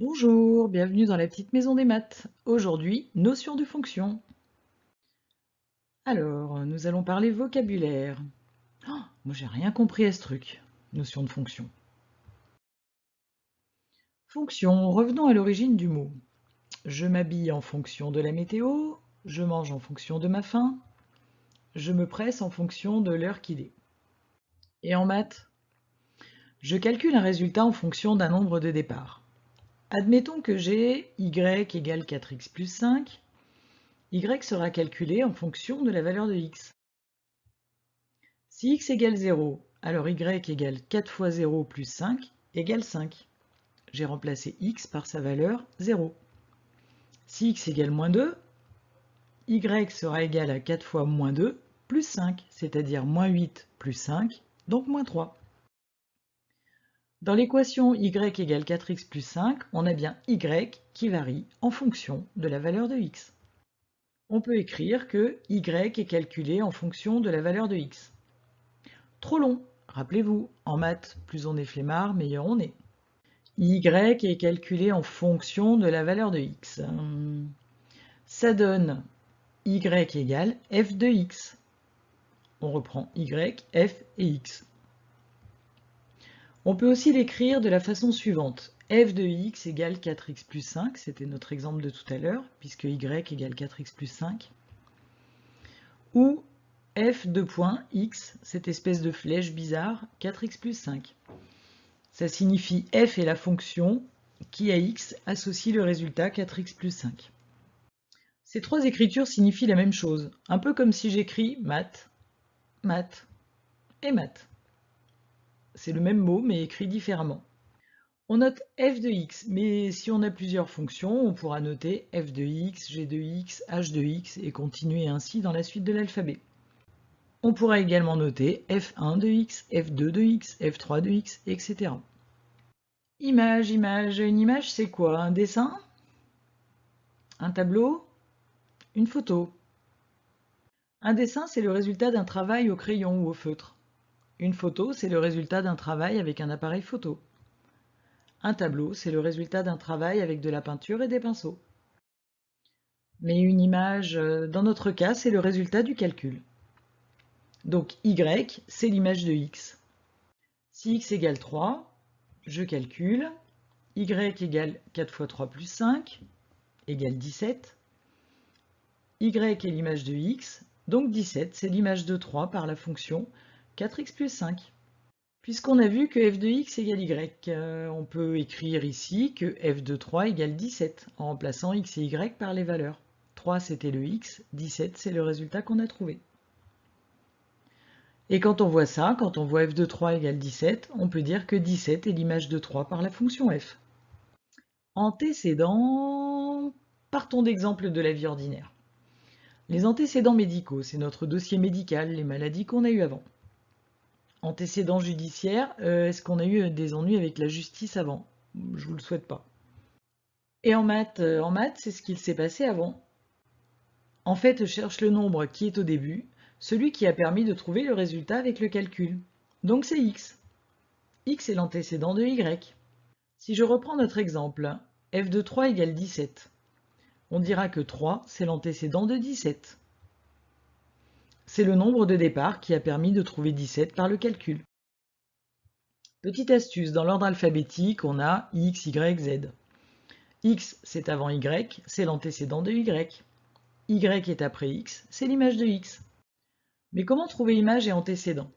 Bonjour, bienvenue dans la petite maison des maths. Aujourd'hui, notion de fonction. Alors, nous allons parler vocabulaire. Moi, j'ai rien compris à ce truc. Notion de fonction. Fonction, revenons à l'origine du mot. Je m'habille en fonction de la météo, je mange en fonction de ma faim, je me presse en fonction de l'heure qu'il est. Et en maths, je calcule un résultat en fonction d'un nombre de départ. Admettons que j'ai y égale 4x plus 5. Y sera calculé en fonction de la valeur de x. Si x égale 0, alors y égale 4 fois 0 plus 5 égale 5. J'ai remplacé x par sa valeur 0. Si x égale moins 2, y sera égal à 4 fois moins 2 plus 5, c'est-à-dire moins 8 plus 5, donc moins 3. Dans l'équation y égale 4x plus 5, on a bien y qui varie en fonction de la valeur de x. On peut écrire que y est calculé en fonction de la valeur de x. Trop long, rappelez-vous, en maths, plus on est flemmard, meilleur on est. Y est calculé en fonction de la valeur de x. Ça donne y égale f de x. On reprend y, f et x. On peut aussi l'écrire de la façon suivante. F de x égale 4x plus 5, c'était notre exemple de tout à l'heure, puisque y égale 4x plus 5. Ou f de point x, cette espèce de flèche bizarre, 4x plus 5. Ça signifie f est la fonction qui à x associe le résultat 4x plus 5. Ces trois écritures signifient la même chose, un peu comme si j'écris maths, maths et maths. C'est le même mot mais écrit différemment. On note f de x, mais si on a plusieurs fonctions, on pourra noter f de x, g de x, h de x et continuer ainsi dans la suite de l'alphabet. On pourra également noter f1 de x, f2 de x, f3 de x, etc. Image, image. Une image, c'est quoi? Un dessin? Un tableau? Une photo? Un dessin, c'est le résultat d'un travail au crayon ou au feutre. Une photo, c'est le résultat d'un travail avec un appareil photo. Un tableau, c'est le résultat d'un travail avec de la peinture et des pinceaux. Mais une image, dans notre cas, c'est le résultat du calcul. Donc y, c'est l'image de x. Si x égale 3, je calcule. Y égale 4 fois 3 plus 5, égale 17. Y est l'image de x, donc 17, c'est l'image de 3 par la fonction 4x plus 5. Puisqu'on a vu que f de x égale y, on peut écrire ici que f de 3 égale 17, en remplaçant x et y par les valeurs. 3 c'était le x, 17 c'est le résultat qu'on a trouvé. Et quand on voit ça, quand on voit f de 3 égale 17, on peut dire que 17 est l'image de 3 par la fonction f. Antécédents, partons d'exemples de la vie ordinaire. Les antécédents médicaux, c'est notre dossier médical, les maladies qu'on a eues avant. Antécédents judiciaires, est-ce qu'on a eu des ennuis avec la justice avant? Je vous le souhaite pas. Et en maths, c'est ce qu'il s'est passé avant. En fait, je cherche le nombre qui est au début, celui qui a permis de trouver le résultat avec le calcul. Donc c'est x. X est l'antécédent de y. Si je reprends notre exemple, f de 3 égale 17. On dira que 3, c'est l'antécédent de 17. C'est le nombre de départ qui a permis de trouver 17 par le calcul. Petite astuce, dans l'ordre alphabétique, on a x, y, z. X, c'est avant y, c'est l'antécédent de y. Y est après x, c'est l'image de x. Mais comment trouver image et antécédent?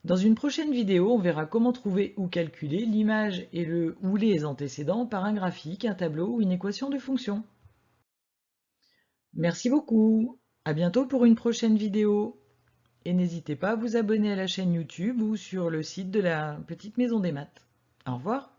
Dans une prochaine vidéo, on verra comment trouver ou calculer l'image et le ou les antécédents par un graphique, un tableau ou une équation de fonction. Merci beaucoup, à bientôt pour une prochaine vidéo. Et n'hésitez pas à vous abonner à la chaîne YouTube ou sur le site de la Petite Maison des Maths. Au revoir.